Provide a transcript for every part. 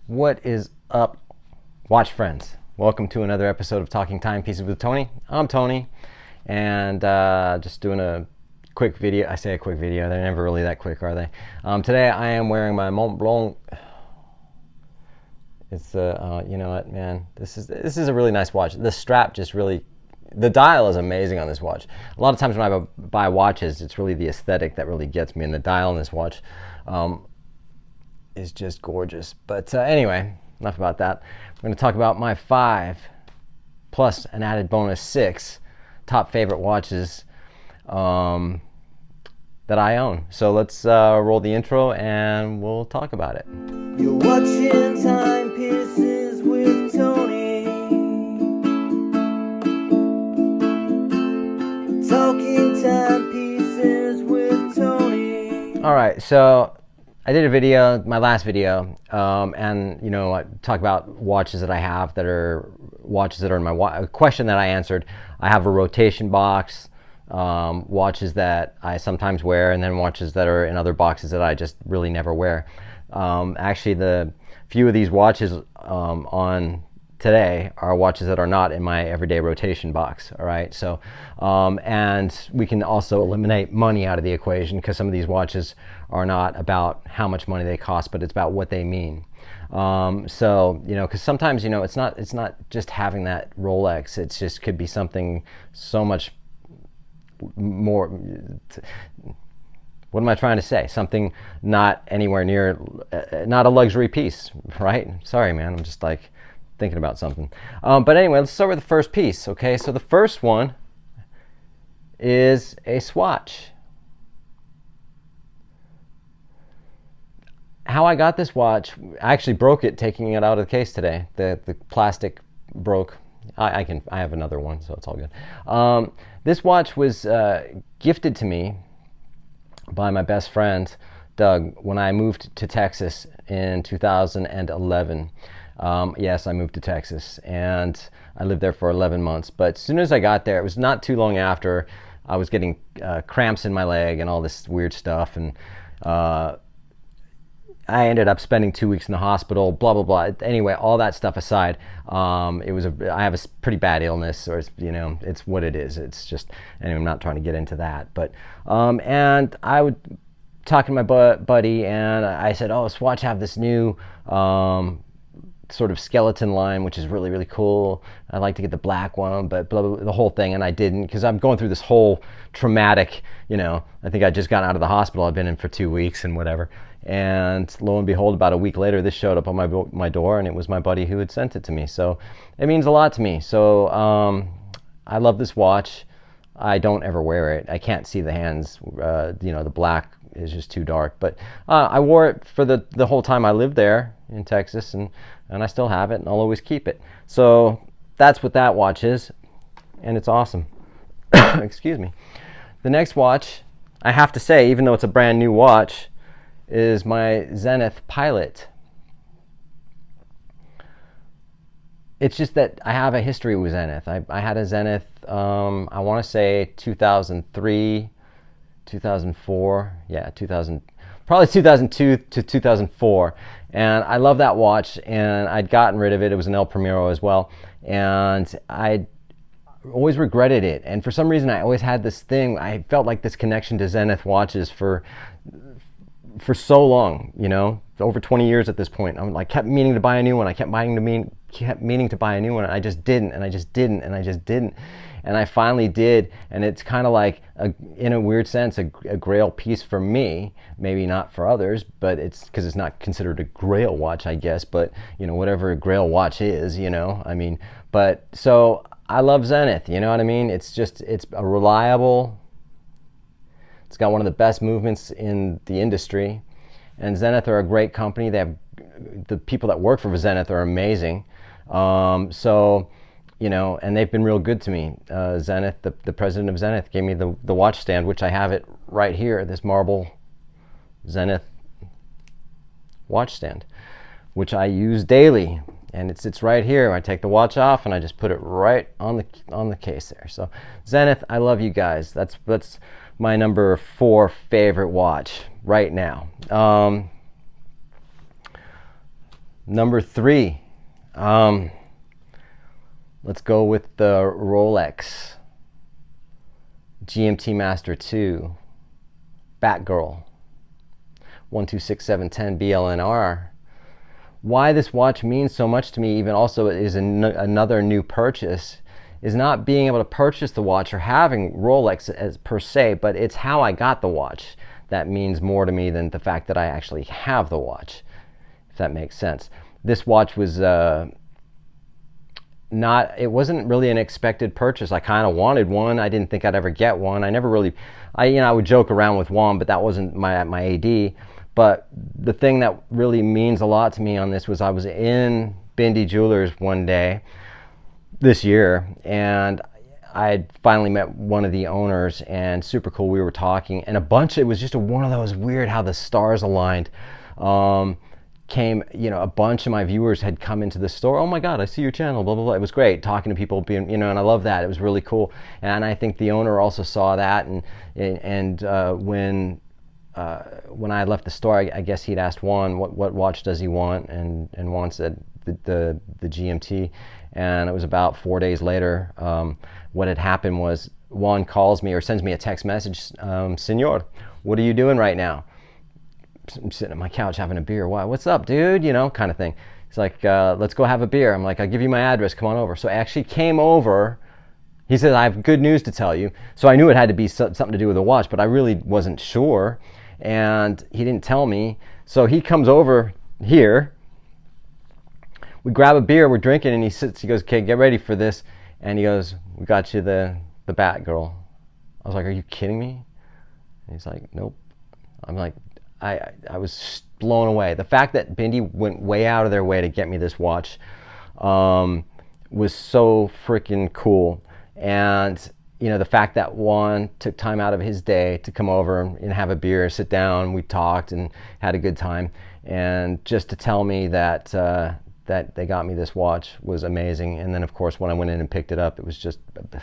What is up, watch friends? Welcome to another episode of Talking Timepieces with Tony. I'm Tony, and just doing a quick video. I say a quick video, they're never really that quick, are they? Today I am wearing my Mont Blanc. It's you know what, man, this is a really nice watch. The strap just really, the dial is amazing on this watch. A lot of times when I buy watches, it's really the aesthetic that really gets me, and the dial on this watch is just gorgeous. But anyway, enough about that. We're going to talk about my 5 plus an added bonus 6 top favorite watches that I own. So let's roll the intro and we'll talk about it. You're watching Timepieces with Tony. Talking Timepieces with Tony. All right, so I did a video, my last video, and you know, I talk about watches that I have that are watches that are in my a question that I answered. I have a rotation box, watches that I sometimes wear, and then watches that are in other boxes that I just really never wear. Actually, the few of these watches on today are watches that are not in my everyday rotation box. All right, so and we can also eliminate money out of the equation, because some of these watches are not about how much money they cost, but it's about what they mean. So you know, because sometimes, you know, it's not just having that Rolex. It's just could be something so much more. What am I trying to say? Something not anywhere near, not a luxury piece, right? Sorry, man, I'm just like thinking about something. But anyway, let's start with the first piece. Okay, so the first one is a Swatch. How I got this watch, I actually broke it taking it out of the case today. The plastic broke. I have another one, so it's all good. This watch was gifted to me by my best friend Doug when I moved to Texas in 2011. Yes, I moved to Texas, and I lived there for 11 months. But as soon as I got there, it was not too long after, I was getting cramps in my leg and all this weird stuff, and I ended up spending 2 weeks in the hospital, blah, blah, blah. Anyway, all that stuff aside, I have a pretty bad illness, or, you know, it's what it is. It's just, anyway, I'm not trying to get into that. But, and I would talk to my buddy, and I said, oh, Swatch have this new sort of skeleton line, which is really, really cool. I'd like to get the black one, but blah, blah, blah, the whole thing, and I didn't, because I'm going through this whole traumatic, you know, I think I just got out of the hospital. I've been in for 2 weeks and whatever. And lo and behold, about a week later, this showed up on my door, and it was my buddy who had sent it to me. So it means a lot to me. So I love this watch. I don't ever wear it. I can't see the hands. You know, the black is just too dark. But I wore it for the whole time I lived there in Texas, and I still have it, and I'll always keep it. So that's what that watch is, and it's awesome. Excuse me. The next watch, I have to say, even though it's a brand new watch, is my Zenith Pilot. It's just that I have a history with Zenith. I had a Zenith, I want to say 2003, 2004, yeah, 2000, probably 2002 to 2004. And I love that watch, and I'd gotten rid of it. It was an El Primero as well, and I always regretted it. And for some reason, I always had this thing. I felt like this connection to Zenith watches for so long, you know, over 20 years at this point. I'm like, kept meaning to buy a new one. I kept meaning to buy a new one, and I just didn't, and I just didn't, and I just didn't. And I finally did, and it's kind of like, in a weird sense, a grail piece for me. Maybe not for others, but it's because it's not considered a grail watch, I guess. But, you know, whatever a grail watch is, you know, I mean, but so I love Zenith, you know what I mean? It's just, it's a reliable, it's got one of the best movements in the industry, and Zenith are a great company. They have, the people that work for Zenith are amazing. So, you know, and they've been real good to me. Zenith, the president of Zenith, gave me the watch stand, which I have it right here, this marble Zenith watch stand, which I use daily, and it sits right here. I take the watch off and I just put it right on the case there. So Zenith, I love you guys. That's my number 4 favorite watch right now. Number 3. Let's go with the Rolex GMT Master 2 Batgirl 126710 BLNR. Why this watch means so much to me, even also is another new purchase, is not being able to purchase the watch or having Rolex as per se, but it's how I got the watch that means more to me than the fact that I actually have the watch, if that makes sense. This watch was it wasn't really an expected purchase. I kind of wanted one. I didn't think I'd ever get one. I never really, I would joke around with one, but that wasn't my AD. But the thing that really means a lot to me on this was I was in Bindi Jewelers one day this year, and I finally met one of the owners, and super cool. We were talking, and it was just one of those weird how the stars aligned. Came, a bunch of my viewers had come into the store. Oh my God, I see your channel, blah, blah, blah. It was great talking to people, and I love that. It was really cool. And I think the owner also saw that. And when I left the store, I guess he'd asked Juan, what watch does he want? And Juan said the GMT. And it was about 4 days later. What had happened was Juan calls me or sends me a text message. Senor, what are you doing right now? I'm sitting at my couch having a beer. What's up, dude? Kind of thing. He's like, let's go have a beer. I'm like, I'll give you my address. Come on over. So I actually came over. He said, I have good news to tell you. So I knew it had to be something to do with a watch, but I really wasn't sure. And he didn't tell me. So he comes over here. We grab a beer. We're drinking, and he goes, okay, get ready for this. And he goes, we got you the Batgirl. I was like, are you kidding me? And he's like, nope. I'm like, I was blown away. The fact that Bindi went way out of their way to get me this watch was so freaking cool. And the fact that Juan took time out of his day to come over and have a beer, sit down, we talked and had a good time. And just to tell me that that they got me this watch was amazing. And then of course when I went in and picked it up, it was just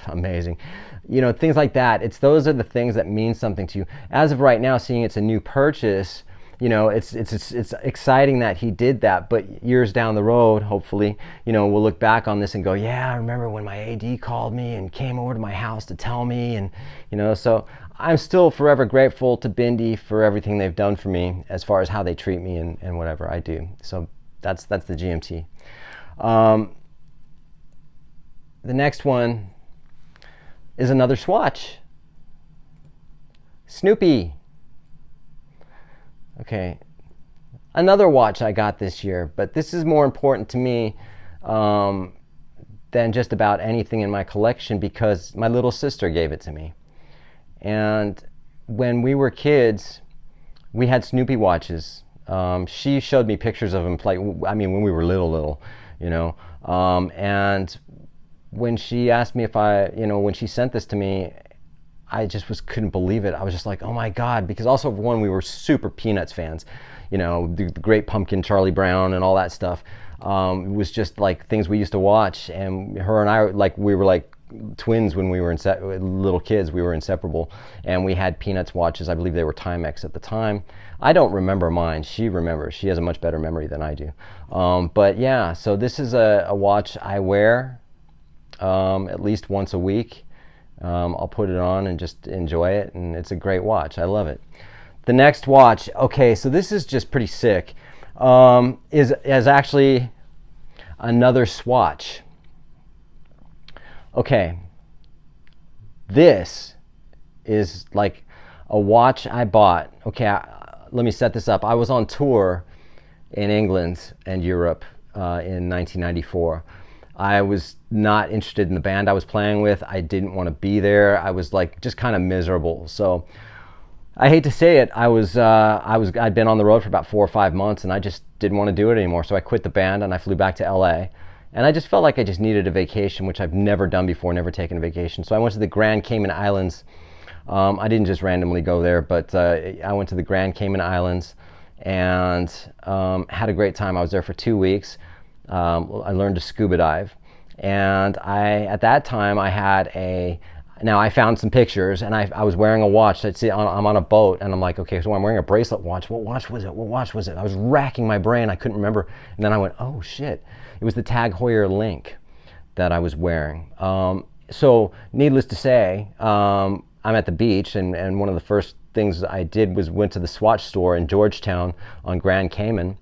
amazing. Things like that. Those are the things that mean something to you. As of right now, seeing it's a new purchase, it's exciting that he did that. But years down the road, hopefully, we'll look back on this and go, yeah, I remember when my AD called me and came over to my house to tell me. And so I'm still forever grateful to Bindi for everything they've done for me as far as how they treat me and whatever I do. So that's the GMT. The next one is another Swatch. Snoopy. Okay. Another watch I got this year, but this is more important to me than just about anything in my collection because my little sister gave it to me. And when we were kids, we had Snoopy watches. She showed me pictures of him, when we were little, and when she asked me if when she sent this to me, I just couldn't believe it. I was just like, oh my God, because also we were super Peanuts fans, the Great Pumpkin, Charlie Brown and all that stuff. It was just like things we used to watch, and her and I, we were like twins when we were little kids. We were inseparable, and we had Peanuts watches. I believe they were Timex at the time. I don't remember mine. She remembers. She has a much better memory than I do. But yeah, so this is a watch I wear at least once a week. I'll put it on and just enjoy it, and it's a great watch. I love it. The next watch, okay, so this is just pretty sick, is actually another Swatch. Okay, this is like a watch I bought. Okay, let me set this up. I was on tour in England and Europe in 1994. I was not interested in the band I was playing with. I didn't want to be there. I was just kind of miserable. So I hate to say it, I'd been on the road for about 4 or 5 months, and I just didn't want to do it anymore. So I quit the band and I flew back to LA. And I just felt like I just needed a vacation, which I've never done before, never taken a vacation. So I went to the Grand Cayman Islands. I didn't just randomly go there, but I went to the Grand Cayman Islands and had a great time. I was there for 2 weeks. I learned to scuba dive. And at that time, I had Now I found some pictures, and I was wearing a watch. I'm on a boat, and I'm like, okay, so I'm wearing a bracelet watch. What watch was it? What watch was it? I was racking my brain. I couldn't remember. And then I went, oh shit, it was the Tag Heuer Link that I was wearing. So needless to say, I'm at the beach, and one of the first things I did was went to the Swatch store in Georgetown on Grand Cayman,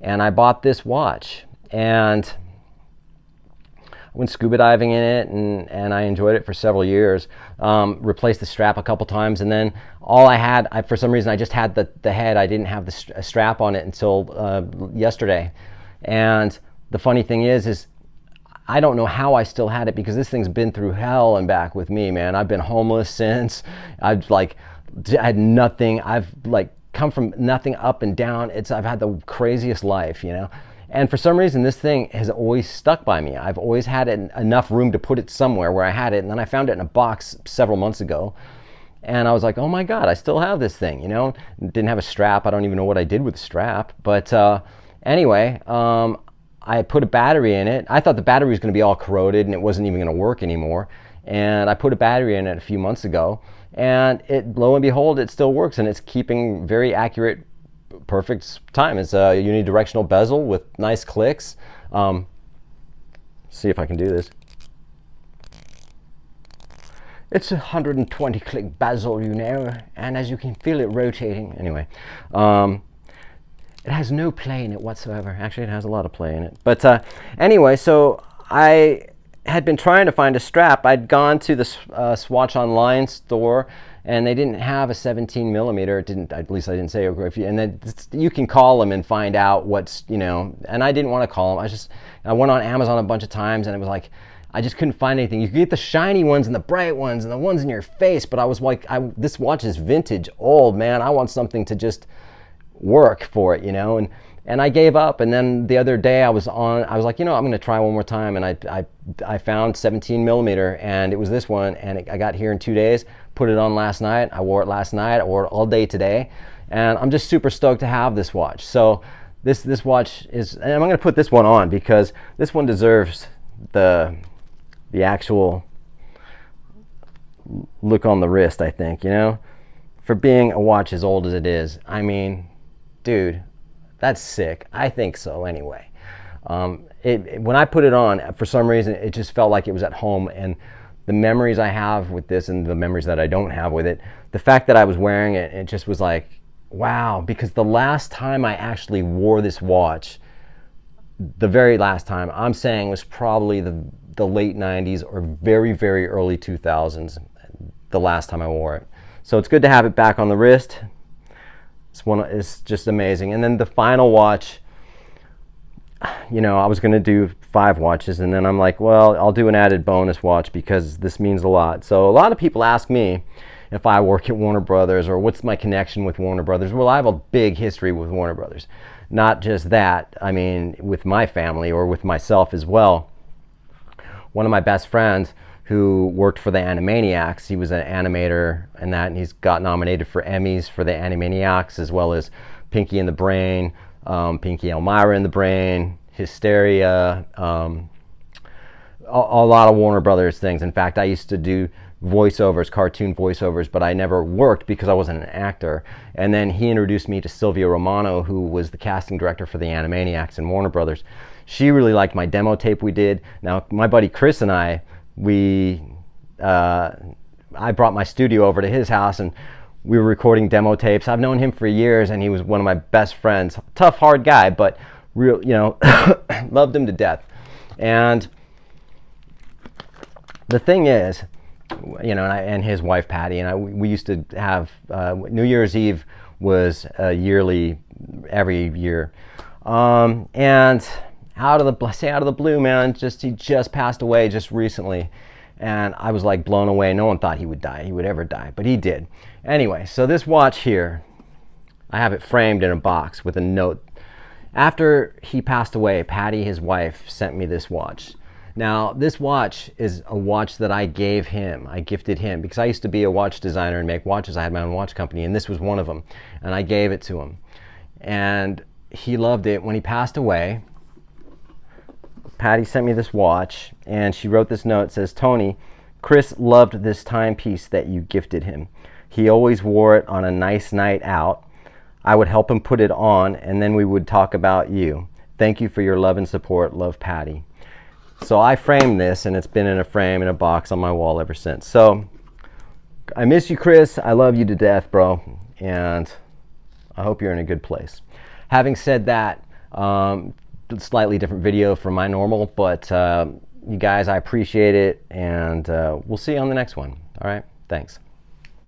and I bought this watch. And I went scuba diving in it, and I enjoyed it for several years. Replaced the strap a couple times, and then all I had, for some reason, I just had the head. I didn't have the strap on it until yesterday. And the funny thing is I don't know how I still had it, because this thing's been through hell and back with me, man. I've been homeless since. I had nothing. I've come from nothing up and down. I've had the craziest life, you know. And for some reason, this thing has always stuck by me. I've always had enough room to put it somewhere where I had it. And then I found it in a box several months ago. And I was like, oh my God, I still have this thing, you know. Didn't have a strap. I don't even know what I did with the strap. But anyway, I put a battery in it. I thought the battery was going to be all corroded and it wasn't even going to work anymore. And I put a battery in it a few months ago. And lo and behold, it still works. And it's keeping very accurate, perfect time. It's a unidirectional bezel with nice clicks. See if I can do this. It's a 120 click bezel, you know, and as you can feel it rotating. Anyway, it has no play in it whatsoever. Actually, it has a lot of play in it. But anyway, so I had been trying to find a strap. I'd gone to the Swatch Online store, and they didn't have a 17 millimeter. At least I didn't say. And then you can call them and find out what's, you know. And I didn't want to call them. I went on Amazon a bunch of times, and it was like, I just couldn't find anything. You could get the shiny ones and the bright ones and the ones in your face, but I was like, this watch is vintage, old, man. I want something to just work for it, you know. And I gave up. And then the other day I was like, you know, I'm going to try one more time. And I found 17 millimeter, and it was this one. And I got here in 2 days, put it on last night. I wore it last night. I wore it all day today. And I'm just super stoked to have this watch. So this watch is, and I'm going to put this one on because this one deserves the actual look on the wrist, I think, you know, for being a watch as old as it is. I mean, dude, that's sick. I think so anyway. When I put it on, for some reason, it just felt like it was at home. And the memories I have with this and the memories that I don't have with it, the fact that I was wearing it, it just was like, wow. Because the last time I actually wore this watch, the very last time, I'm saying, was probably the late 90s or very, very early 2000s, the last time I wore it. So it's good to have it back on the wrist. It's just amazing. And then the final watch, you know, I was going to do 5 watches, and then I'm like, well, I'll do an added bonus watch because this means a lot. So a lot of people ask me if I work at Warner Brothers or what's my connection with Warner Brothers. Well, I have a big history with Warner Brothers. Not just that, I mean, with my family or with myself as well. One of my best friends who worked for the Animaniacs, he was an animator and that, and he's got nominated for Emmys for the Animaniacs, as well as Pinky and the Brain, Pinky Elmira in the Brain, Hysteria, a lot of Warner Brothers things. In fact, I used to do voiceovers, cartoon voiceovers, but I never worked because I wasn't an actor. And then he introduced me to Sylvia Romano, who was the casting director for the Animaniacs in Warner Brothers. She really liked my demo tape we did. Now, my buddy Chris and I brought my studio over to his house, and we were recording demo tapes. I've known him for years, and he was one of my best friends. Tough, hard guy, but real, you know, loved him to death. And the thing is, you know, and his wife Patty and we used to have New Year's Eve was yearly, every year, and out of the blue, man, he just passed away just recently, and I was like blown away. No one thought he would ever die, but he did. Anyway, so this watch here, I have it framed in a box with a note. After he passed away, Patty, his wife, sent me this watch. Now, this watch is a watch that I gifted him, because I used to be a watch designer and make watches. I had my own watch company, and this was one of them, and I gave it to him. And he loved it. When he passed away, Patty sent me this watch, and she wrote this note. It says, Tony, Chris loved this timepiece that you gifted him. He always wore it on a nice night out. I would help him put it on, and then we would talk about you. Thank you for your love and support. Love, Patty. So I framed this, and it's been in a frame in a box on my wall ever since. So I miss you, Chris. I love you to death, bro, and I hope you're in a good place. Having said that, slightly different video from my normal, but you guys, I appreciate it, and we'll see you on the next one. All right, thanks.